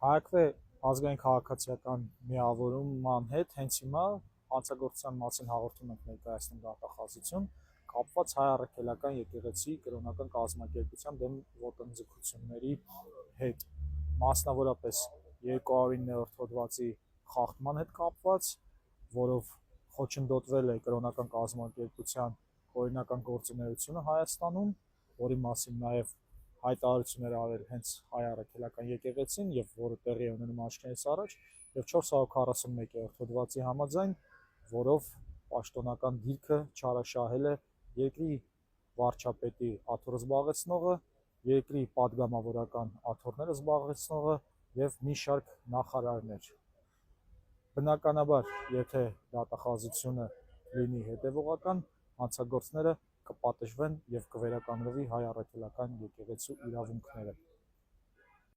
Հայակվե ազգային քաղաքացիական միավորման հետ հենց հիմա հանցագործության մասին հաղորդում ենք ներկայացնում դատախազություն, կապված հայ առաքելական եկեղեցի կրոնական կազմակերպության դեմ ոտնձգությունների հետ, մասնավորապես 209-րդ հոդվածի խախտման հետ կապված, որով խոչընդոտվել է կրոնական կազմակերպության օրինական գործունեությունը Հայաստանում, որի մասին նաև հայտարարություններ արել հենց հայ առաքելական եկեղեցին եւ որը տեղի է ունենում աշխենից առաջ եւ 441-րդ հոդվածի համաձայն, որով պաշտոնական դիրքը չարաշահել է երկրի վարչապետի աթոռ զբաղեցնողը, երկրի падգամավորական աթոռները զբաղեցնողը եւ մի շարք նախարարներ։ Բնականաբար, եթե դատախազությունը լինի հետևողական, հանցագործները կպատժվեն եւ կվերականգնվի հայ առաքելական եկեղեցու իրավունքները։